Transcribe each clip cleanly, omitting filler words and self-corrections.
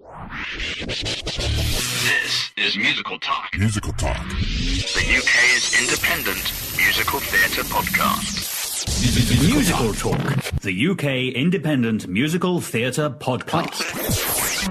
This is Musical Talk. Musical Talk. The UK's independent musical theatre podcast. Musical Talk. The UK independent musical theatre podcast.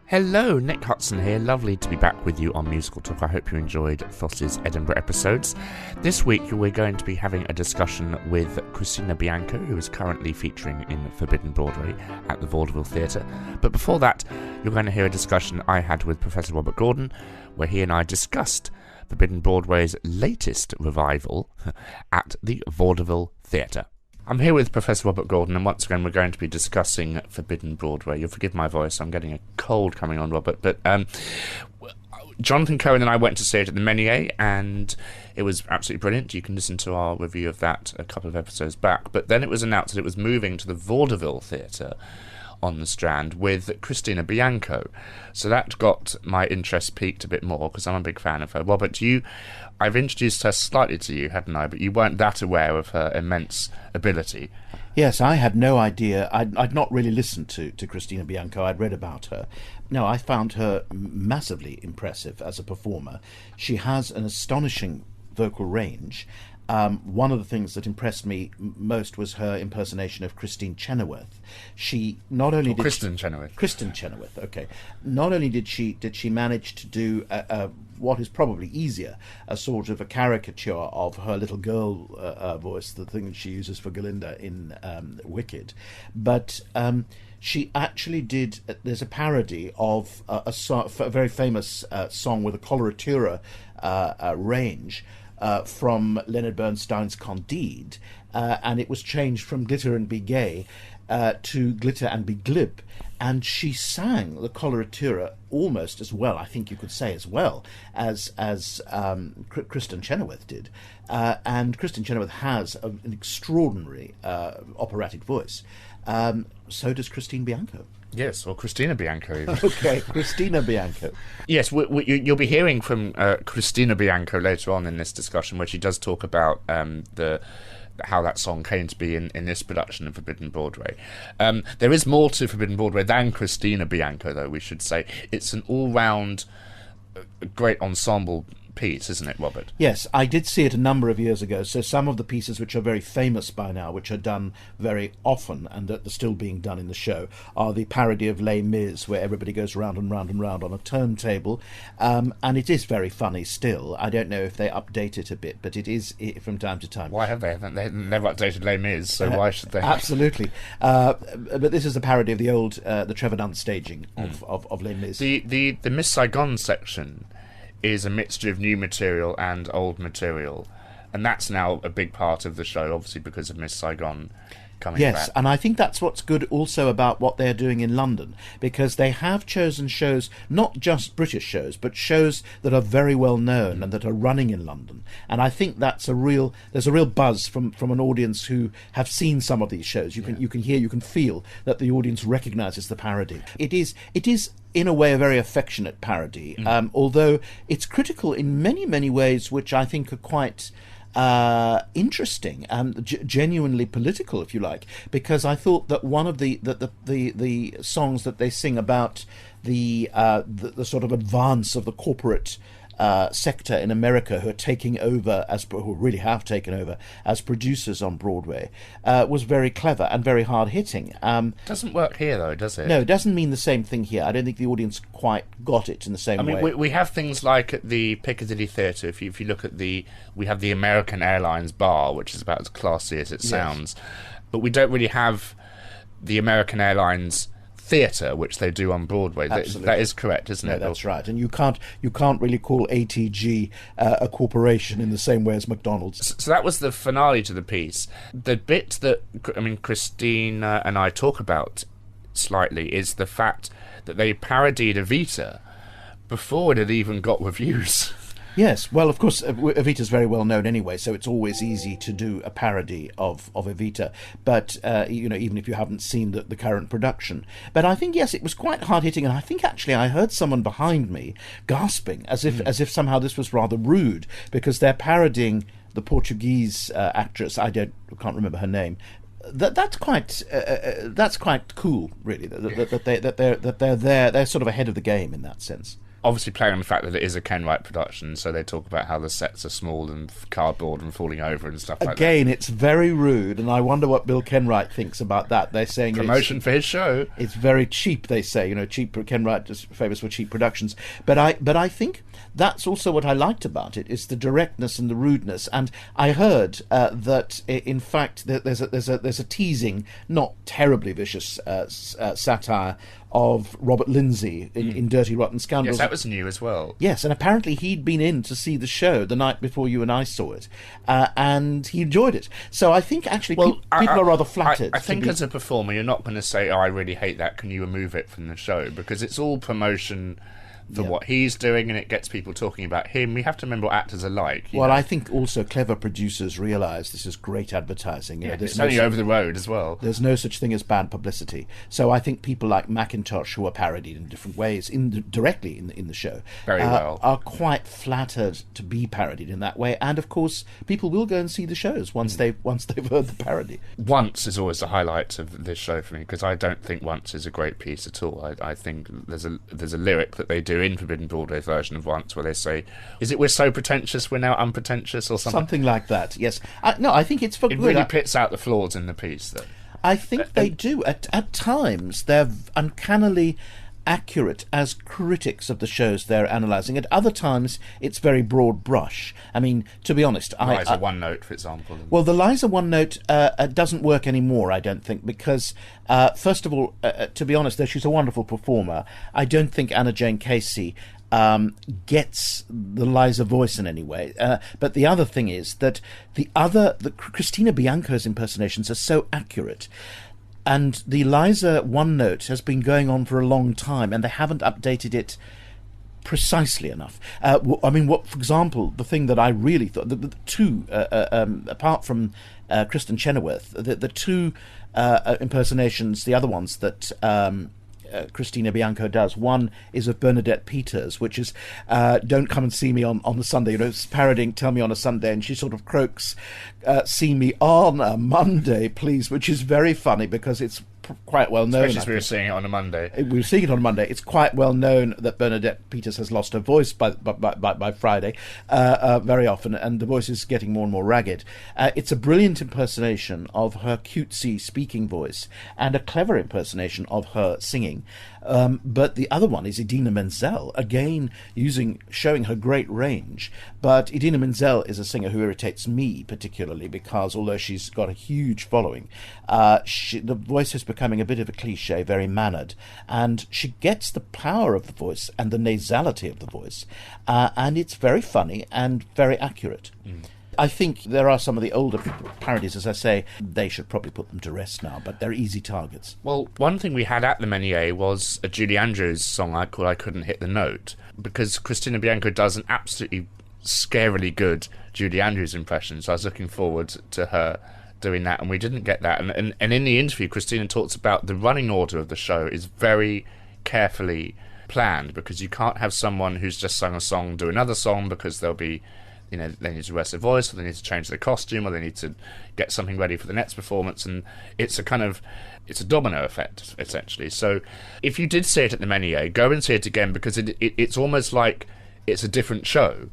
Hello, Nick Hudson here. Lovely to be back with you on Musical Talk. I hope you enjoyed Foss's Edinburgh episodes. This week we're going to be having a discussion with Christina Bianco, who is currently featuring in Forbidden Broadway at the Vaudeville Theatre. But before that, you're going to hear a discussion I had with Professor Robert Gordon, where he and I discussed Forbidden Broadway's latest revival at the Vaudeville Theatre. I'm here with Professor Robert Gordon, and once again we're going to be discussing Forbidden Broadway. You'll forgive my voice, I'm getting a cold coming on, Robert. But Jonathan Cohen and I went to see it at the Menier, and it was absolutely brilliant. You can listen to our review of that a couple of episodes back. But then it was announced that it was moving to the Vaudeville Theatre on the Strand with Christina Bianco. So that got my interest piqued a bit more, because I'm a big fan of her. Robert, I've introduced her slightly to you, hadn't I? But you weren't that aware of her immense ability. Yes, I had no idea. I'd not really listened to Christina Bianco. I'd read about her. No, I found her massively impressive as a performer. She has an astonishing vocal range. One of the things that impressed me most was her impersonation of Christine Chenoweth. She not only did Kristen Chenoweth. Kristen Chenoweth. Okay. Not only did she manage to do what is probably easier, a sort of a caricature of her little girl voice, the thing that she uses for Galinda in Wicked, but she actually did. There's a parody of a very famous song with a coloratura range. From Leonard Bernstein's Candide, and it was changed from Glitter and Be Gay to Glitter and Be Glib, and she sang the coloratura almost as well, I think you could say, as well as Kristen Chenoweth did, and Kristen Chenoweth has an extraordinary operatic voice. So does Christine Bianco. Yes, or Christina Bianco even. Okay, Christina Bianco. Yes, you'll be hearing from Christina Bianco later on in this discussion, where she does talk about how that song came to be in this production of Forbidden Broadway. There is more to Forbidden Broadway than Christina Bianco, though, we should say. It's an all-round great ensemble piece, isn't it, Robert? Yes, I did see it a number of years ago. So some of the pieces which are very famous by now, which are done very often and that are still being done in the show, are the parody of Les Mis, where everybody goes round and round and round on a turntable, and it is very funny still. I don't know if they update it a bit, but it is from time to time. Why have they? They've never updated Les Mis, so why should they? Absolutely. But this is a parody of the old the Trevor Dunn staging of Les Mis. The Miss Saigon section is a mixture of new material and old material, and that's now a big part of the show, obviously because of Miss Saigon coming back. Yes, and I think that's what's good also about what they're doing in London, because they have chosen shows, not just British shows, but shows that are very well known and that are running in London. And I think there's a real buzz from an audience who have seen some of these shows. You can hear, you can feel that the audience recognises the parody. It is in a way a very affectionate parody, although it's critical in many ways, which I think are quite interesting and genuinely political, if you like, because I thought that one of the songs that they sing about the sort of advance of the corporate sector in America, who are taking over who really have taken over as producers on Broadway, was very clever and very hard hitting. Doesn't work here though, does it? No, it doesn't mean the same thing here. I don't think the audience quite got it in the same way. I mean, we have things like at the Piccadilly Theatre. If you look at we have the American Airlines bar, which is about as classy as it sounds, but we don't really have the American Airlines theatre, which they do on Broadway. That is correct, isn't it? That's right. And you can't really call ATG a corporation in the same way as McDonald's. So that was the finale to the piece. The bit that Christina and I talk about slightly is the fact that they parodied Evita before it had even got reviews. Yes, well, of course, Evita's very well known anyway, so it's always easy to do a parody of Evita, but, even if you haven't seen the current production. But I think, yes, it was quite hard-hitting, and I think, actually, I heard someone behind me gasping, as if somehow this was rather rude, because they're parodying the Portuguese actress, I can't remember her name, that's quite cool, really. That they're there. They're sort of ahead of the game in that sense. Obviously playing on the fact that it is a Ken Wright production, so they talk about how the sets are small and cardboard and falling over and stuff like that. Again, it's very rude, and I wonder what Bill Kenwright thinks about that. They're saying promotion for his show. It's very cheap, they say. Cheap. Ken Wright is famous for cheap productions. But I think that's also what I liked about it, is the directness and the rudeness. And I heard that, in fact, there's a teasing, not terribly vicious satire of Robert Lindsay in Dirty Rotten Scoundrels. Yes, that was new as well. Yes, and apparently he'd been in to see the show the night before you and I saw it, and he enjoyed it. So I think actually people are rather flattered. I think as a performer, you're not going to say, "Oh, I really hate that. Can you remove it from the show?" Because it's all promotion for what he's doing, and it gets people talking about him. We have to remember what actors are like. Well, I think also clever producers realise this is great advertising. It's only over the road as well. There's no such thing as bad publicity. So I think people like Macintosh, who are parodied in different ways, directly in the show, very well, are quite flattered to be parodied in that way. And of course, people will go and see the shows once they've heard the parody. Once is always the highlight of this show for me, because I don't think Once is a great piece at all. I think there's a lyric that they do in Forbidden Broadway version of Once where they say, "Is it we're so pretentious we're now unpretentious," or something like that? Yes. I think it's for it good. really pits out the flaws in the piece, though. I think they do. At times they're uncannily accurate as critics of the shows they're analysing. At other times it's very broad brush. I mean, to be honest, Liza One Note, for example. Well, the Liza One Note doesn't work anymore, I don't think, because first of all, to be honest, though she's a wonderful performer, I don't think Anna Jane Casey gets the Liza voice in any way. But the other thing is that the Christina Bianco's impersonations are so accurate. And the Liza One Note has been going on for a long time, and they haven't updated it precisely enough. For example, the thing that I really thought, the two, apart from Kristen Chenoweth, the two impersonations, the other ones that Christina Bianco does. One is of Bernadette Peters, which is "Don't come and see me on the Sunday." It's parodying "Tell me on a Sunday," and she sort of croaks, "See me on a Monday, please," which is very funny because it's quite well known. Especially as we were seeing it on a Monday. We were seeing it on a Monday. It's quite well known that Bernadette Peters has lost her voice by Friday very often, and the voice is getting more and more ragged. It's a brilliant impersonation of her cutesy speaking voice and a clever impersonation of her singing. But the other one is Idina Menzel, again showing her great range. But Idina Menzel is a singer who irritates me particularly because although she's got a huge following, the voice is becoming a bit of a cliche, very mannered, and she gets the power of the voice and the nasality of the voice, and it's very funny and very accurate. I think there are some of the older parodies, as I say, they should probably put them to rest now, but they're easy targets. Well, one thing we had at the Menier was a Julie Andrews song called "I Couldn't Hit the Note," because Christina Bianco does an absolutely scarily good Julie Andrews impression, so I was looking forward to her doing that, and we didn't get that. And in the interview, Christina talks about the running order of the show is very carefully planned, because you can't have someone who's just sung a song do another song, because there'll be, they need to rest their voice, or they need to change their costume, or they need to get something ready for the next performance, and it's a domino effect, essentially. So if you did see it at the Menier, go and see it again, because it's almost like it's a different show,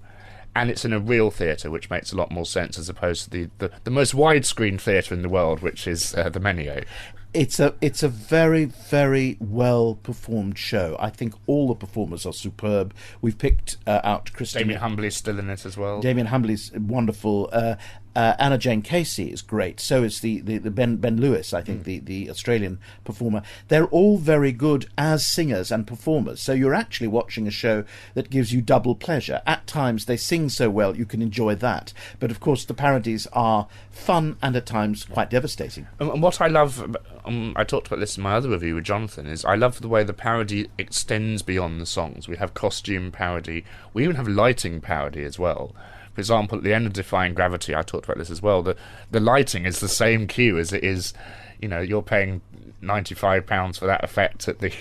and it's in a real theatre, which makes a lot more sense, as opposed to the most widescreen theatre in the world, which is the Menier. It's a very, very well performed show. I think all the performers are superb. We've picked out Christina. Damien Humbly's still in it as well. Damien Humbly's wonderful. Anna Jane Casey is great. So is the Ben Lewis, I think, the Australian performer. They're all very good as singers and performers. So you're actually watching a show that gives you double pleasure. At times they sing so well you can enjoy that. But of course the parodies are fun and at times quite devastating. And what I love, I talked about this in my other review with Jonathan, is I love the way the parody extends beyond the songs. We have costume parody. We even have lighting parody as well. For example, at the end of Defying Gravity, I talked about this as well, the lighting is the same cue as it is, you're paying £95 for that effect at the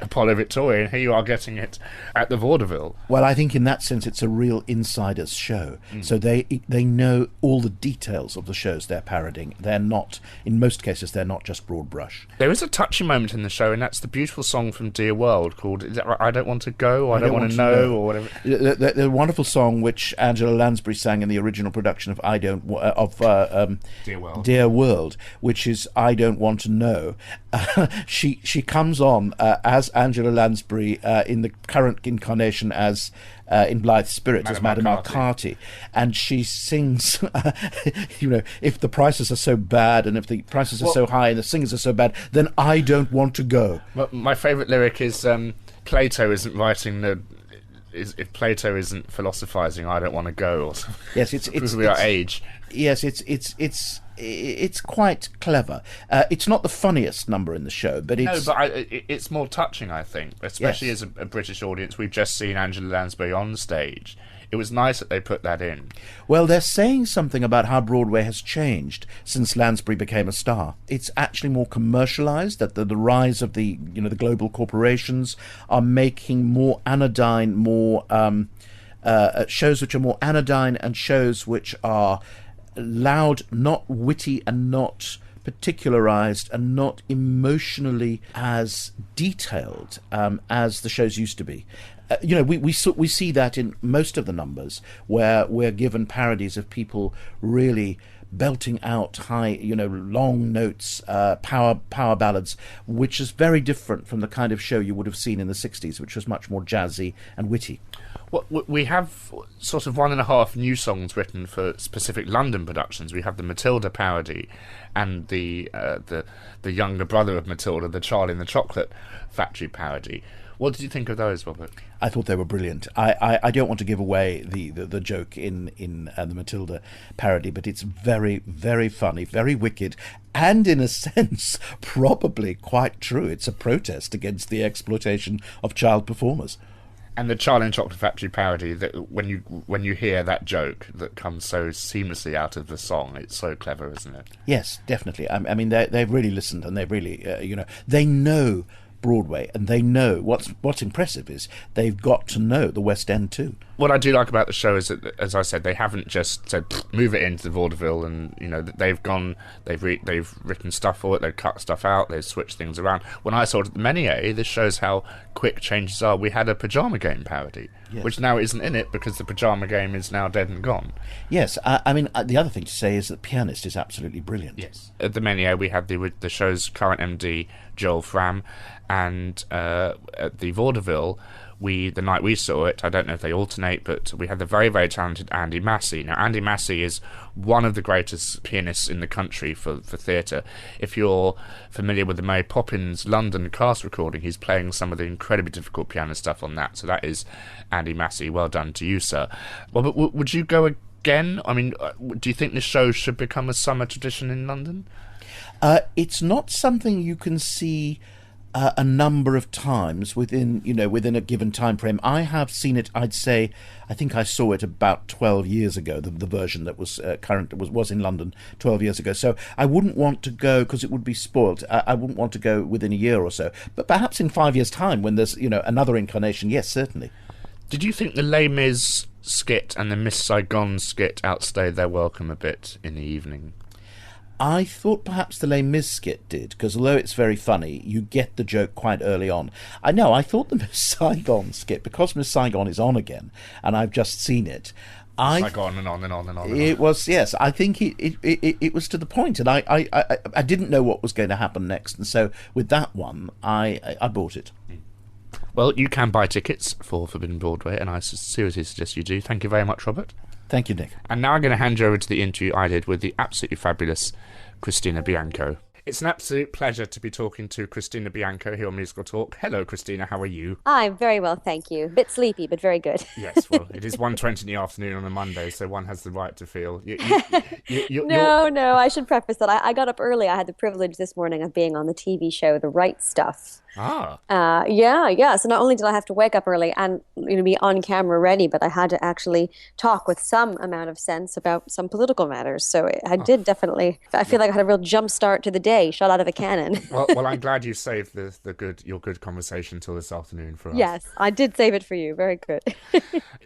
Apollo Victoria, and here you are getting it at the vaudeville. Well, I think in that sense it's a real insider's show. So they know all the details of the shows they're parodying. They're not, in most cases, they're not just broad brush. There is a touching moment in the show, and that's the beautiful song from Dear World called, is that right? I Don't Want to Go, or I Don't Want to Know, or whatever. The wonderful song which Angela Lansbury sang in the original production of Dear World, which is I Don't Want to Know. She comes on as Angela Lansbury in the current incarnation as in Blithe Spirit as Madame Arcati, and she sings, if the prices are so bad and if the prices are so high and the singers are so bad, then I don't want to go. My favourite lyric is Plato isn't writing the... if Plato isn't philosophizing, I don't want to go, or something. Yes, it's our age. Yes, it's quite clever. It's not the funniest number in the show, but it's more touching, I think, especially as a British audience. We've just seen Angela Lansbury on stage. It was nice that they put that in. Well, they're saying something about how Broadway has changed since Lansbury became a star. It's actually more commercialised, that the rise of the global corporations are making more anodyne, more shows which are more anodyne and shows which are loud, not witty and not particularized and not emotionally as detailed as the shows used to be. We see that in most of the numbers where we're given parodies of people really belting out high, long notes, power ballads, which is very different from the kind of show you would have seen in the 60s, which was much more jazzy and witty. Well, we have sort of 1.5 new songs written for specific London productions. We have the Matilda parody and the younger brother of Matilda, the Charlie and the Chocolate Factory parody. What did you think of those, Robert? I thought they were brilliant. I don't want to give away the joke in the Matilda parody, but it's very, very funny, very wicked, and in a sense, probably quite true. It's a protest against the exploitation of child performers. And the Charlie and Chocolate Factory parody, that when you hear that joke that comes so seamlessly out of the song, it's so clever, isn't it? Yes, definitely. I mean, they've really listened, and they've really, they know Broadway, and they know what's impressive is they've got to know the West End too. What I do like about the show is that, as I said, they haven't just said move it into the vaudeville, and they've written stuff for it, they've cut stuff out, they've switched things around. When I saw it at the Menier, this shows how quick changes are. We had a Pajama Game parody, yes, which now isn't in it because the Pajama Game is now dead and gone. Yes, I mean the other thing to say is that the pianist is absolutely brilliant. Yes, at the Menier we had the show's current MD Joel Fram, and at the vaudeville, the night we saw it, I don't know if they alternate, but we had the very, very talented Andy Massey. Now, Andy Massey is one of the greatest pianists in the country for theatre. If you're familiar with the Mary Poppins London cast recording, he's playing some of the incredibly difficult piano stuff on that. So that is Andy Massey. Well done to you, sir. Well, but would you go again? I mean, do you think this show should become a summer tradition in London? It's not something you can see a number of times within a given time frame. I have seen it. I think I saw it about 12 years ago. The version that was current was in London 12 years ago. So I wouldn't want to go because it would be spoilt. I wouldn't want to go within a year or so. But perhaps in 5 years' time, when there's another incarnation, yes, certainly. Did you think the Les Mis skit and the Miss Saigon skit outstayed their welcome a bit in the evening? I thought perhaps the Les Mis skit did, because although it's very funny, you get the joke quite early on. I thought the Miss Saigon skit, because Miss Saigon is on again, and I've just seen it. Saigon and on and on and on. It was, yes, I think it was to the point, and I didn't know what was going to happen next, and so with that one, I bought it. Well, you can buy tickets for Forbidden Broadway, and I seriously suggest you do. Thank you very much, Robert. Thank you, Nick. And now I'm going to hand you over to the interview I did with the absolutely fabulous Christina Bianco. It's an absolute pleasure to be talking to Christina Bianco here on Musical Talk. Hello, Christina, how are you? I'm very well, thank you. A bit sleepy, but very good. Yes, well, it is 1:20 in the afternoon on a Monday, so one has the right to feel... No, I should preface that. I got up early. I had the privilege this morning of being on the TV show The Right Stuff, Ah. Yeah. So not only did I have to wake up early and be on camera ready, but I had to actually talk with some amount of sense about some political matters. So I did definitely. I feel like I had a real jump start to the day, shot out of a cannon. Well, I'm glad you saved your good conversation till this afternoon for us. Yes, I did save it for you. Very good.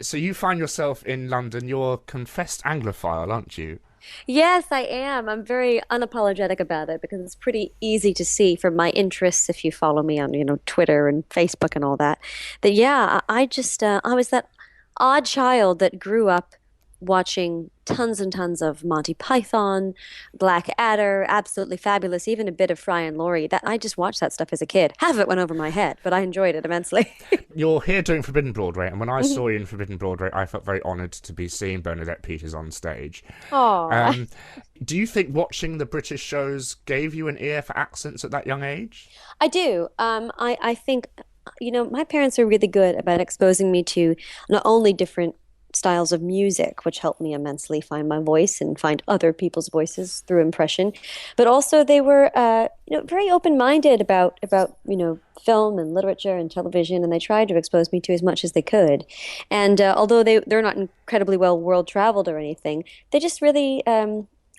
So you find yourself in London. You're a confessed Anglophile, aren't you? Yes, I am. I'm very unapologetic about it because it's pretty easy to see from my interests if you follow me on, Twitter and Facebook and all that. That yeah, I just I was that odd child that grew up watching tons and tons of Monty Python, Blackadder, Absolutely Fabulous, even a bit of Fry and Laurie. That I just watched that stuff as a kid. Half of it went over my head, but I enjoyed it immensely. You're here doing Forbidden Broadway, and when I saw you in Forbidden Broadway, I felt very honoured to be seeing Bernadette Peters on stage. Oh. Do you think watching the British shows gave you an ear for accents at that young age? I do. I think, my parents are really good about exposing me to not only different styles of music, which helped me immensely find my voice and find other people's voices through impression, but also they were, very open-minded about film and literature and television, and they tried to expose me to as much as they could. And although they're not incredibly well world-traveled or anything, they just really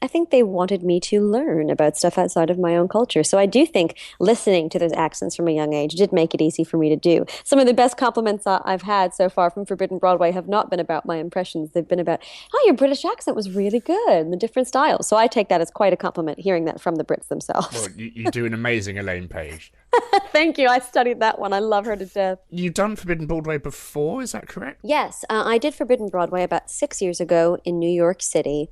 I think they wanted me to learn about stuff outside of my own culture. So I do think listening to those accents from a young age did make it easy for me to do. Some of the best compliments I've had so far from Forbidden Broadway have not been about my impressions. They've been about, oh, your British accent was really good and the different styles. So I take that as quite a compliment, hearing that from the Brits themselves. Well, you do an amazing Elaine Page. Thank you. I studied that one. I love her to death. You've done Forbidden Broadway before, is that correct? Yes, I did Forbidden Broadway about 6 years ago in New York City.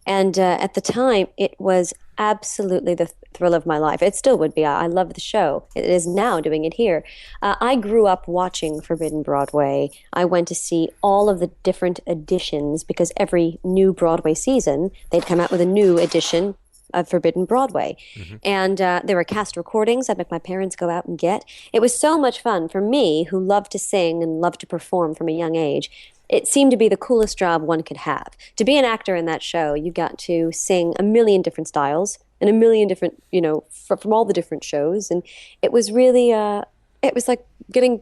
And at the time, it was absolutely the thrill of my life. It still would be. I love the show. It is now doing it here. I grew up watching Forbidden Broadway. I went to see all of the different editions because every new Broadway season, they'd come out with a new edition of Forbidden Broadway. And there were cast recordings I'd make my parents go out and get. It was so much fun for me, who loved to sing and loved to perform from a young age. It seemed to be the coolest job one could have. To be an actor in that show, you got to sing a million different styles and a million different, from all the different shows. And it was really, it was like getting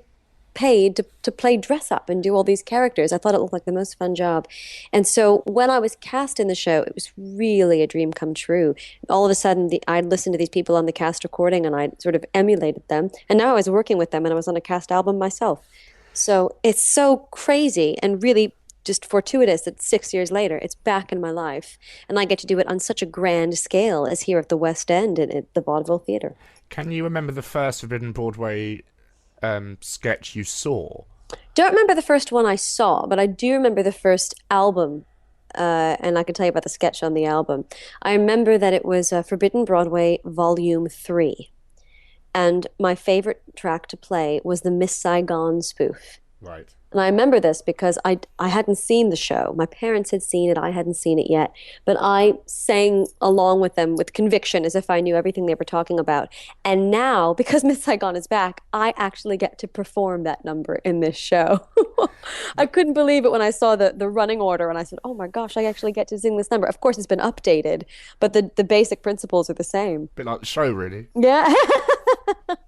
paid to play dress up and do all these characters. I thought it looked like the most fun job. And so when I was cast in the show, it was really a dream come true. All of a sudden, I'd listened to these people on the cast recording and I sort of emulated them. And now I was working with them and I was on a cast album myself. So it's so crazy and really just fortuitous that 6 years later, it's back in my life. And I get to do it on such a grand scale as here at the West End and at the Vaudeville Theatre. Can you remember the first Forbidden Broadway sketch you saw? Don't remember the first one I saw, but I do remember the first album, and I can tell you about the sketch on the album. I remember that it was Forbidden Broadway Volume 3, and my favorite track to play was the Miss Saigon spoof. Right. And I remember this because I hadn't seen the show. My parents had seen it. I hadn't seen it yet. But I sang along with them with conviction as if I knew everything they were talking about. And now, because Miss Saigon is back, I actually get to perform that number in this show. I couldn't believe it when I saw the running order and I said, oh my gosh, I actually get to sing this number. Of course, it's been updated, but the basic principles are the same. Bit like the show, really. Yeah.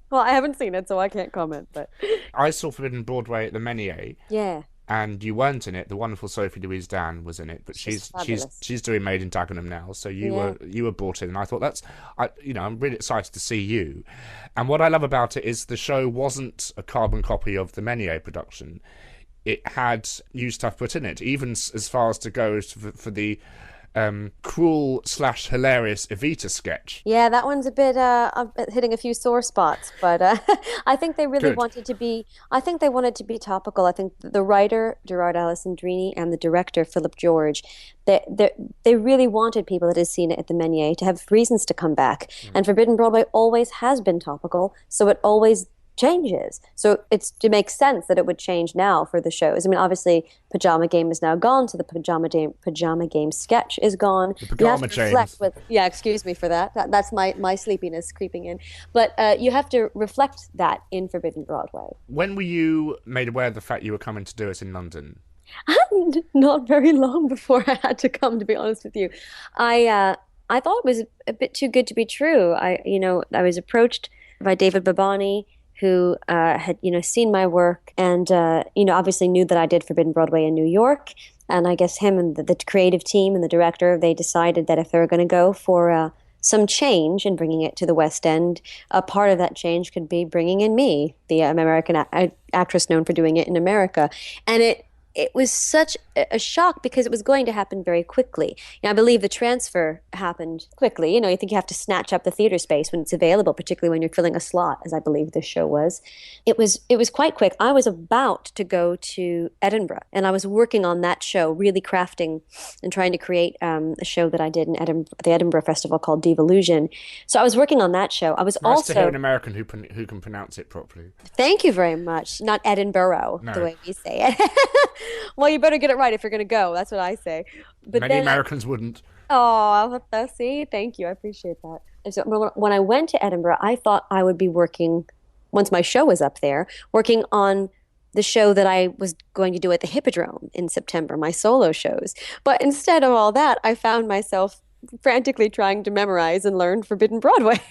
Well, I haven't seen it, so I can't comment. But I saw Forbidden Broadway at the Menier. Yeah. And you weren't in it. The wonderful Sophie Louise Dan was in it, but she's doing Made in Dagenham now. So you were brought in, and I thought I'm really excited to see you. And what I love about it is the show wasn't a carbon copy of the Menier production. It had new stuff put in it, even as far as to go for the cruel/hilarious Evita sketch. Yeah, that one's a bit hitting a few sore spots, but I think they really wanted to be. I think they wanted to be topical. I think the writer Gerard Alessandrini and the director Philip George, they really wanted people that had seen it at the Menier to have reasons to come back. And Forbidden Broadway always has been topical, so it always changes. So it makes sense that it would change now for the shows. I mean, obviously, Pajama Game is now gone, so the Pajama Game sketch is gone. The Pajama James. Excuse me for that. That's my sleepiness creeping in. But you have to reflect that in Forbidden Broadway. When were you made aware of the fact you were coming to do it in London? Not very long before I had to come, to be honest with you. I thought it was a bit too good to be true. I was approached by David Babani, who had, seen my work and, obviously knew that I did Forbidden Broadway in New York. And I guess him and the creative team and the director, they decided that if they were going to go for some change in bringing it to the West End, a part of that change could be bringing in me, the American actress known for doing it in America. And it was such a shock because it was going to happen very quickly. I believe the transfer happened quickly. You think you have to snatch up the theater space when it's available, particularly when you're filling a slot, as I believe this show was. It was quite quick. I was about to go to Edinburgh, and I was working on that show, really crafting and trying to create a show that I did in the Edinburgh Festival called Devolution. So I was working on that show. I was nice also to hear an American who can pronounce it properly. Thank you very much. Not Edinburgh, the way we say it. Well, you better get it right if you're going to go. That's what I say. But many Americans wouldn't. Oh, see, thank you. I appreciate that. And so when I went to Edinburgh, I thought I would be working, once my show was up there, working on the show that I was going to do at the Hippodrome in September, my solo shows. But instead of all that, I found myself frantically trying to memorize and learn Forbidden Broadway.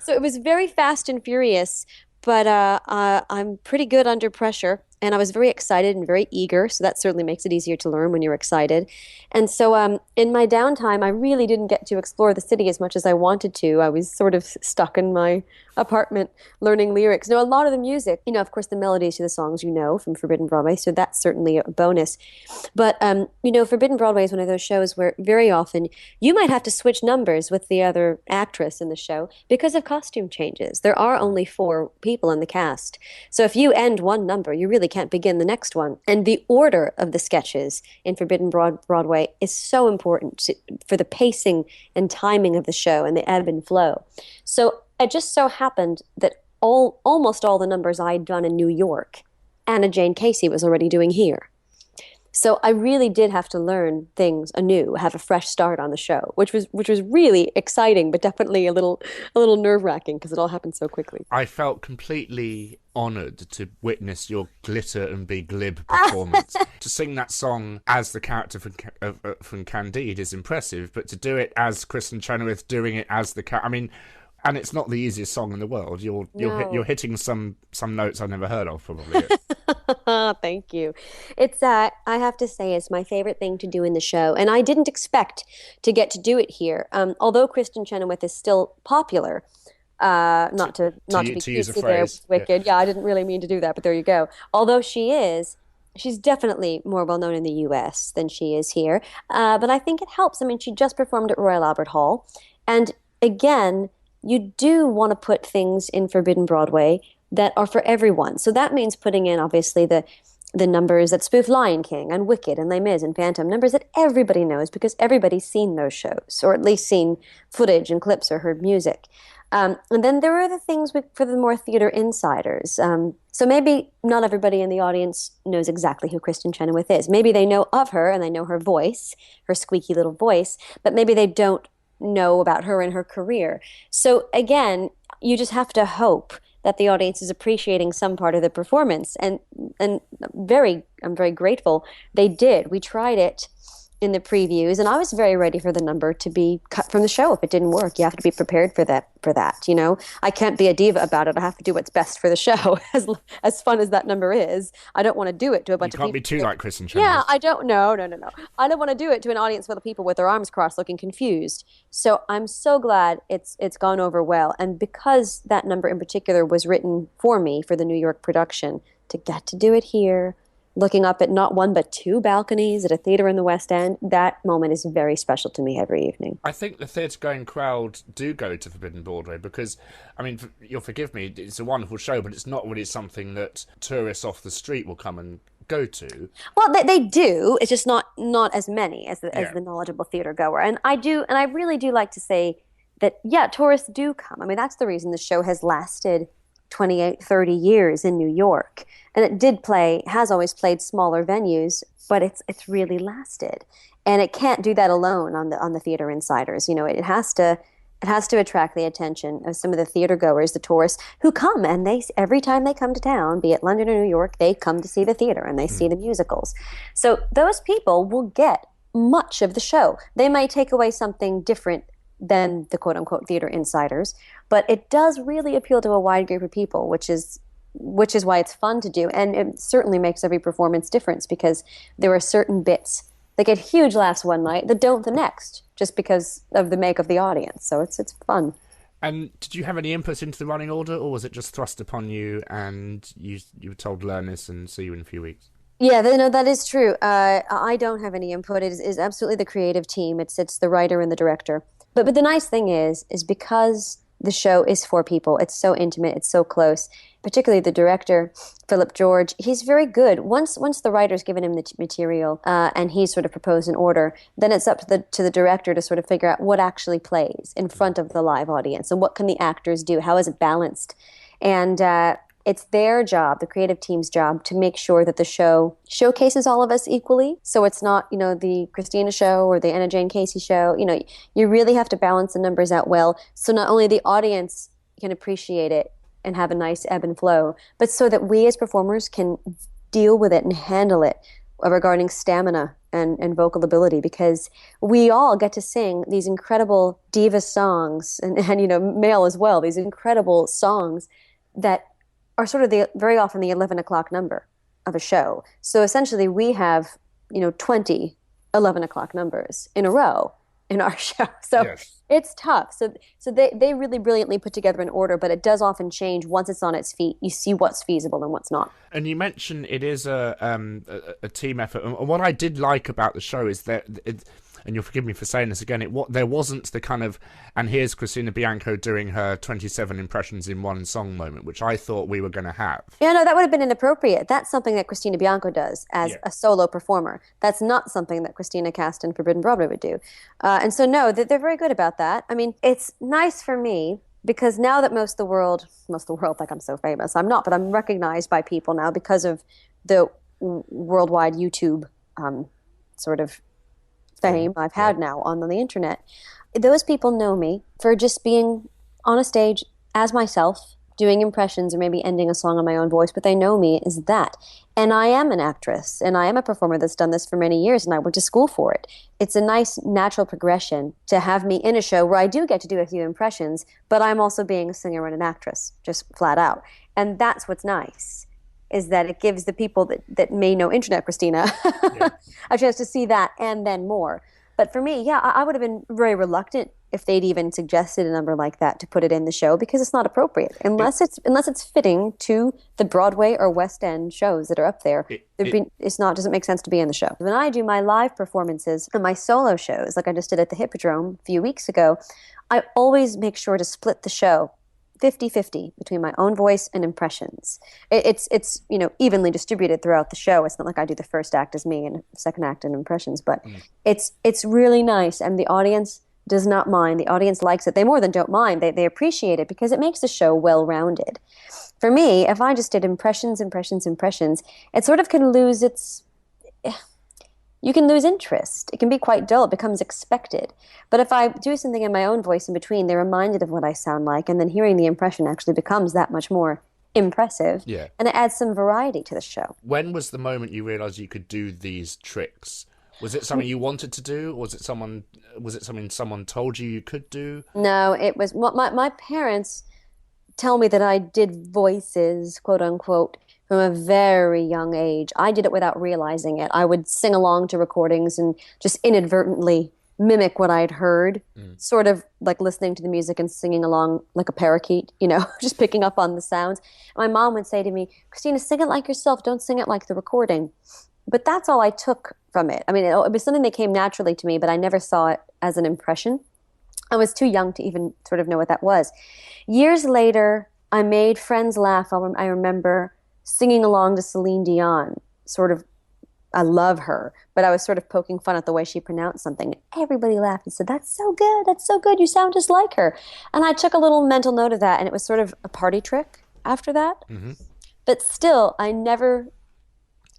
So it was very fast and furious, but I'm pretty good under pressure. And I was very excited and very eager, so that certainly makes it easier to learn when you're excited. And so in my downtime, I really didn't get to explore the city as much as I wanted to. I was sort of stuck in my apartment learning lyrics. A lot of the music, of course, the melodies to the songs from Forbidden Broadway, so that's certainly a bonus. But, Forbidden Broadway is one of those shows where very often you might have to switch numbers with the other actress in the show because of costume changes. There are only 4 people in the cast. So if you end one number, you really can't begin the next one. And the order of the sketches in Forbidden Broadway is so important for the pacing and timing of the show and the ebb and flow. So it just so happened that almost all the numbers I'd done in New York, Anna Jane Casey was already doing here. So I really did have to learn things anew, have a fresh start on the show, which was really exciting, but definitely a little nerve-wracking because it all happened so quickly. I felt completely honoured to witness your glitter and be glib performance. To sing that song as the character from Candide is impressive, but to do it as Kristin Chenoweth doing it as the character, and it's not the easiest song in the world. You're hitting some notes I've never heard of, probably. Thank you. It's I have to say, it's my favorite thing to do in the show, and I didn't expect to get to do it here. Although Kristin Chenoweth is still popular, not to be use a cutesy there phrase. with Wicked. Yeah, I didn't really mean to do that, but there you go. Although she's definitely more well known in the U.S. than she is here, but I think it helps. She just performed at Royal Albert Hall, and again, you do want to put things in Forbidden Broadway that are for everyone. So that means putting in, obviously, the numbers that spoof Lion King and Wicked and Les Mis and Phantom, numbers that everybody knows because everybody's seen those shows, or at least seen footage and clips or heard music. And then there are the things for the more theater insiders. So maybe not everybody in the audience knows exactly who Kristin Chenoweth is. Maybe they know of her and they know her voice, her squeaky little voice, but maybe they don't know about her and her career. So again, you just have to hope that the audience is appreciating some part of the performance, and I'm very grateful they did. We tried it in the previews, and I was very ready for the number to be cut from the show if it didn't work. You have to be prepared for that. I can't be a diva about it. I have to do what's best for the show. As fun as that number is, I don't want to do it to a bunch of people. You can't be too like Kristin Chenoweth. Yeah, I don't. No. I don't want to do it to an audience full of people with their arms crossed, looking confused. So I'm so glad it's gone over well, and because that number in particular was written for me for the New York production, to get to do it here, looking up at not one but 2 balconies at a theater in the West End, that moment is very special to me every evening. I think the theatre-going crowd do go to Forbidden Broadway because, you'll forgive me, it's a wonderful show, but it's not really something that tourists off the street will come and go to. Well, they do. It's just not as many as the knowledgeable theater goer. And I really do like to say that, tourists do come. That's the reason the show has lasted 28, 30 years in New York. And it has always played smaller venues, but it's really lasted. And it can't do that alone on the theater insiders. It has to attract the attention of some of the theater goers, the tourists who come, and every time they come to town, be it London or New York, they come to see the theater and they see the musicals. So those people will get much of the show. They might take away something different than the quote unquote theater insiders. But it does really appeal to a wide group of people, which is why it's fun to do. And it certainly makes every performance difference, because there are certain bits that get huge laughs one night that don't the next, just because of the make of the audience. So it's fun. And did you have any input into the running order, or was it just thrust upon you and you were told learn this and see you in a few weeks? Yeah, no, that is true. I don't have any input. It is absolutely the creative team. It's the writer and the director. But the nice thing is because the show is for people, it's so intimate, it's so close. Particularly the director, Philip George, he's very good. Once the writer's given him the material and he's sort of proposed an order, then it's up to the director to sort of figure out what actually plays in front of the live audience and what can the actors do, how is it balanced. And it's their job, the creative team's job, to make sure that the show showcases all of us equally. So it's not, the Christina show or the Anna Jane Casey show. You really have to balance the numbers out well, so not only the audience can appreciate it and have a nice ebb and flow, but so that we as performers can deal with it and handle it regarding stamina and vocal ability, because we all get to sing these incredible diva songs and male as well, these incredible songs that are sort of very often the 11 o'clock number of a show. So essentially we have, 20 11 o'clock numbers in a row in our show. So yes. It's tough. So they really brilliantly put together an order, but it does often change once it's on its feet. You see what's feasible and what's not. And you mentioned it is a team effort. And what I did like about the show is that and you'll forgive me for saying this again, there wasn't the kind of, and here's Christina Bianco doing her 27 impressions in one song moment, which I thought we were going to have. Yeah, no, that would have been inappropriate. That's something that Christina Bianco does as a solo performer. That's not something that Christina Cast and Forbidden Broadway would do. And so, no, they're very good about that. I mean, it's nice for me, because now that most of the world think I'm so famous. I'm not, but I'm recognized by people now because of the worldwide YouTube sort of fame I've had now on the internet. Those people know me for just being on a stage as myself, doing impressions or maybe ending a song on my own voice, but they know me as that. And I am an actress, and I am a performer that's done this for many years, and I went to school for it. It's a nice natural progression to have me in a show where I do get to do a few impressions, but I'm also being a singer and an actress, just flat out. And that's what's nice, is that it gives the people that may know Internet Christina a chance to see that and then more. But for me, I would have been very reluctant if they'd even suggested a number like that to put it in the show, because it's not appropriate unless it's fitting to the Broadway or West End shows that are up there. Doesn't make sense to be in the show. When I do my live performances and my solo shows, like I just did at the Hippodrome a few weeks ago, I always make sure to split the show 50-50 between my own voice and impressions. It's evenly distributed throughout the show. It's not like I do the first act as me and second act in impressions, but it's really nice, and the audience does not mind. The audience likes it. They more than don't mind. They appreciate it because it makes the show well-rounded. For me, if I just did impressions, it sort of can lose you can lose interest. It can be quite dull. It becomes expected. But if I do something in my own voice in between, they're reminded of what I sound like, and then hearing the impression actually becomes that much more impressive. Yeah. And it adds some variety to the show. When was the moment you realized you could do these tricks? Was it something you wanted to do, or was it something someone told you could do? No, it was my parents tell me that I did voices, quote unquote, from a very young age. I did it without realizing it. I would sing along to recordings and just inadvertently mimic what I'd heard, sort of like listening to the music and singing along like a parakeet, just picking up on the sounds. My mom would say to me, Christina, sing it like yourself. Don't sing it like the recording. But that's all I took from it. I mean, it was something that came naturally to me, but I never saw it as an impression. I was too young to even sort of know what that was. Years later, I made friends laugh. I remember singing along to Celine Dion, sort of, I love her, but I was sort of poking fun at the way she pronounced something. Everybody laughed and said, that's so good, you sound just like her. And I took a little mental note of that, and it was sort of a party trick after that. Mm-hmm. But still, I never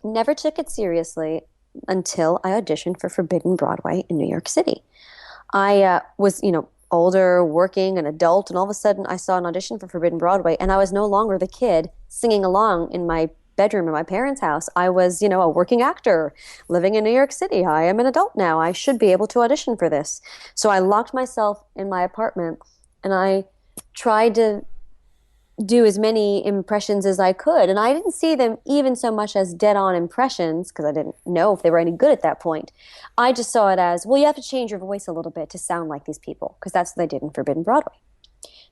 took it seriously until I auditioned for Forbidden Broadway in New York City. I was, older, working, an adult, and all of a sudden I saw an audition for Forbidden Broadway, and I was no longer the kid singing along in my bedroom in my parents' house. I was, a working actor living in New York City. I am an adult now. I should be able to audition for this. So I locked myself in my apartment and I tried to do as many impressions as I could. And I didn't see them even so much as dead-on impressions, because I didn't know if they were any good at that point. I just saw it as, well, you have to change your voice a little bit to sound like these people, because that's what they did in Forbidden Broadway.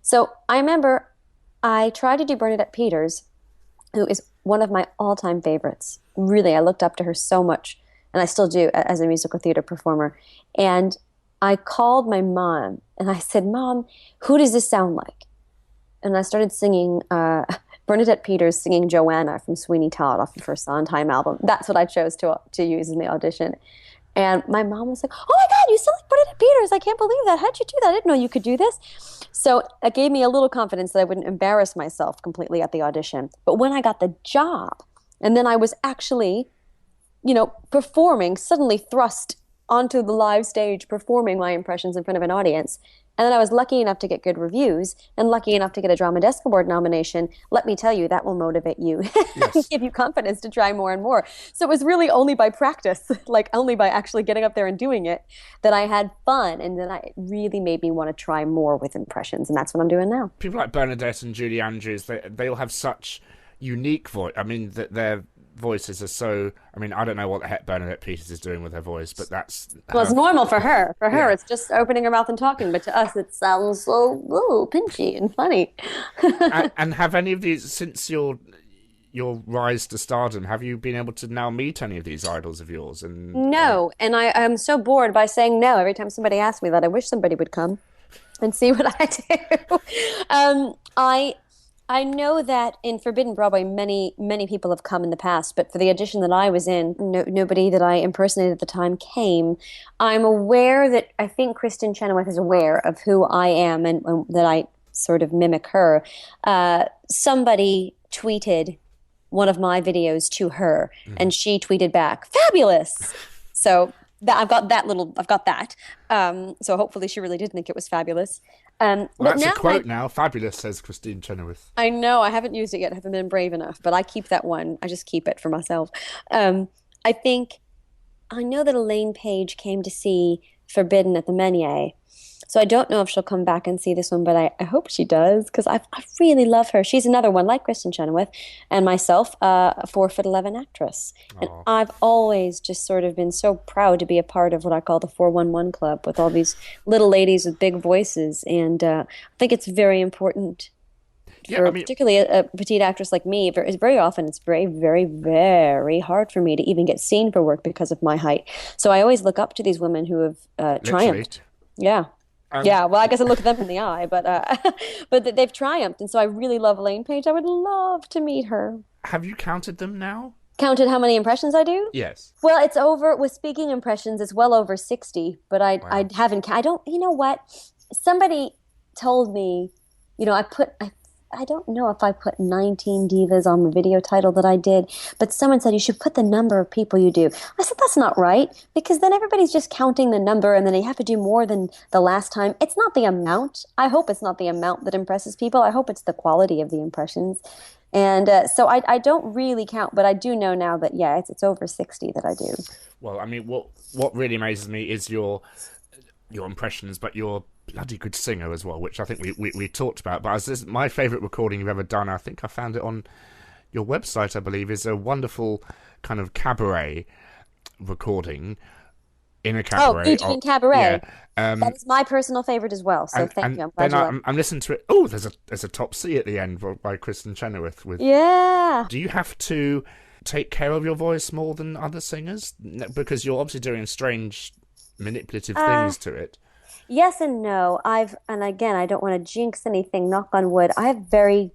So I remember I tried to do Bernadette Peters, who is one of my all-time favorites. Really, I looked up to her so much, and I still do as a musical theater performer. And I called my mom, and I said, Mom, who does this sound like? And I started singing Bernadette Peters singing Joanna from Sweeney Todd off the first Sondheim album. That's what I chose to use in the audition. And my mom was like, oh my God, you sound like Bernadette Peters. I can't believe that. How'd you do that? I didn't know you could do this. So it gave me a little confidence that I wouldn't embarrass myself completely at the audition. But when I got the job, and then I was actually, performing, suddenly thrust onto the live stage, performing my impressions in front of an audience. And then I was lucky enough to get good reviews and lucky enough to get a Drama Desk Award nomination. Let me tell you, that will motivate you Yes. and give you confidence to try more and more. So it was really only by practice, like only by actually getting up there and doing it, that I had fun. And then it really made me want to try more with impressions. And that's what I'm doing now. People like Bernadette and Julie Andrews, they all have such unique voice. I mean, their voices are so... I mean, I don't know what the heck Bernadette Peters is doing with her voice, but that's... Well, it's normal for her. For her, Yeah. It's just opening her mouth and talking. But to us, it sounds so pinchy and funny. and have any of these, since your rise to stardom, have you been able to now meet any of these idols of yours? And No, and I'm so bored by saying no every time somebody asks me that. I wish somebody would come and see what I do. I know that in Forbidden Broadway, many people have come in the past, but for the audition that I was in, nobody that I impersonated at the time came. I'm aware that I think Kristin Chenoweth is aware of who I am and that I sort of mimic her. Somebody tweeted one of my videos to her, and she tweeted back, "Fabulous!" So I've got that. So hopefully she really did think it was fabulous. Well, But that's now a quote now. Fabulous, says Christine Chenoweth. I know I haven't used it yet. I haven't been brave enough, but I keep that one. I just keep it for myself. I know that Elaine Page came to see Forbidden at the Meunier. So I don't know if she'll come back and see this one, but I hope she does, because I really love her. She's another one, like Kristin Chenoweth and myself, a 4'11" actress. And I've always just sort of been so proud to be a part of what I call the 411 Club, with all these little ladies with big voices. And I think it's very important for particularly a petite actress like me. Very often it's very, very, very hard for me to even get seen for work because of my height. So I always look up to these women who have triumphed. Yeah. Yeah, well, I guess I look at them in the eye, but they've triumphed, and so I really love Elaine Page. I would love to meet her. Have you counted them now? Counted how many impressions I do? Yes. Well, it's over, with speaking impressions, it's well over 60, but I haven't, I don't, you know what? Somebody told me, I don't know if I put 19 divas on the video title that I did, but someone said you should put the number of people you do. I said, that's not right, because then everybody's just counting the number and then you have to do more than the last time. It's not the amount. I hope it's not the amount that impresses people. I hope it's the quality of the impressions. And so I don't really count, but I do know now that, yeah, it's over 60 that I do. Well, I mean, what really amazes me is your impressions, but you're bloody good singer as well, which I think we talked about. But this is my favourite recording you've ever done. I think I found it on your website, I believe, is a wonderful kind of cabaret recording in a cabaret. Oh, Eugene Cabaret. Yeah. That is my personal favourite as well. So thank you. I'm glad then I'm listening to it. Oh, there's a top C at the end by Kristin Chenoweth. Yeah. Do you have to take care of your voice more than other singers? Because you're obviously doing strange manipulative things to it. Yes and no. And again, I don't want to jinx anything, knock on wood. I have very,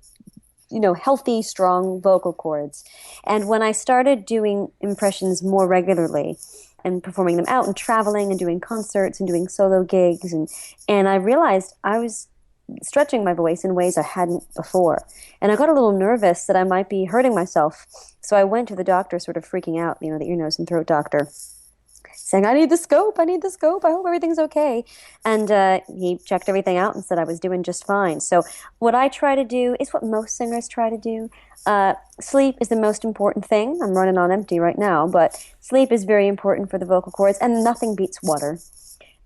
healthy, strong vocal cords. And when I started doing impressions more regularly and performing them out and traveling and doing concerts and doing solo gigs, and I realized I was stretching my voice in ways I hadn't before. And I got a little nervous that I might be hurting myself. So I went to the doctor, sort of freaking out, the ear, nose, and throat doctor. saying, I need the scope. I hope everything's okay. And he checked everything out and said I was doing just fine. So what I try to do is what most singers try to do. Sleep is the most important thing. I'm running on empty right now, but sleep is very important for the vocal cords, and nothing beats water.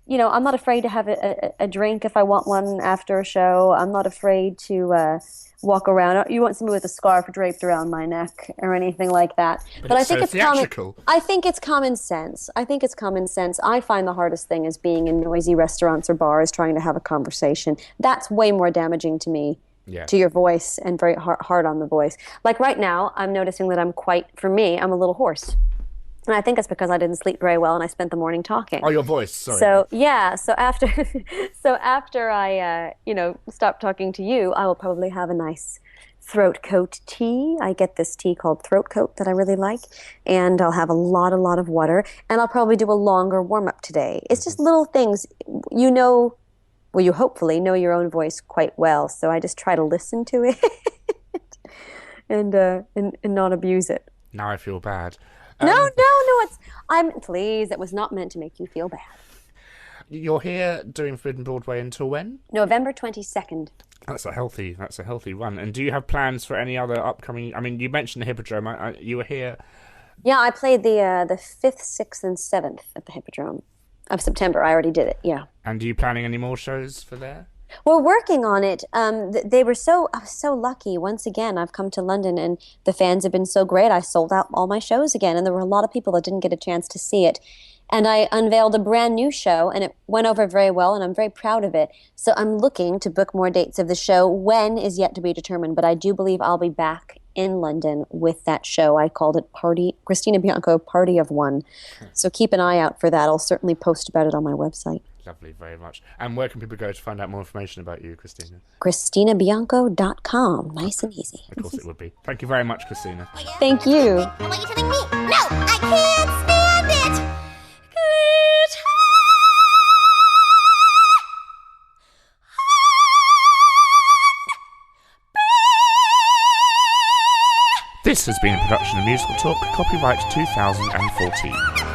You know, I'm not afraid to have a drink if I want one after a show. I'm not afraid to walk around. You want somebody with a scarf draped around my neck or anything like that. But I think it's theatrical. I think it's common sense. I find the hardest thing is being in noisy restaurants or bars trying to have a conversation. That's way more damaging to me. Yeah. To your voice, and very hard on the voice. Like right now, I'm noticing that I'm a little hoarse. And I think it's because I didn't sleep very well and I spent the morning talking. Oh, your voice, sorry. So, yeah, so after I, stop talking to you, I will probably have a nice throat coat tea. I get this tea called throat coat that I really like. And I'll have a lot of water. And I'll probably do a longer warm-up today. It's just little things, well, you hopefully know your own voice quite well, so I just try to listen to it and not abuse it. Now I feel bad. No, please, it was not meant to make you feel bad. You're here doing Forbidden Broadway until when? November 22nd. That's a healthy run. And do you have plans for any other upcoming? I mean, you mentioned the Hippodrome. You were here. Yeah, I played the 5th, 6th, and 7th at the Hippodrome of September. I already did it. Yeah. And are you planning any more shows for there? We're working on it. I was so lucky. Once again, I've come to London and the fans have been so great. I sold out all my shows again, and there were a lot of people that didn't get a chance to see it. And I unveiled a brand new show, and it went over very well, and I'm very proud of it. So I'm looking to book more dates of the show. When is yet to be determined, but I do believe I'll be back in London with that show. I called it Christina Bianco Party of One. So keep an eye out for that. I'll certainly post about it on my website. Lovely, very much. And where can people go to find out more information about you, Christina? ChristinaBianco.com. Nice and easy. Of course it would be. Thank you very much, Christina. Thank you. What are you telling me? No, I can't stand it! This has been a production of Musical Talk, copyright 2014.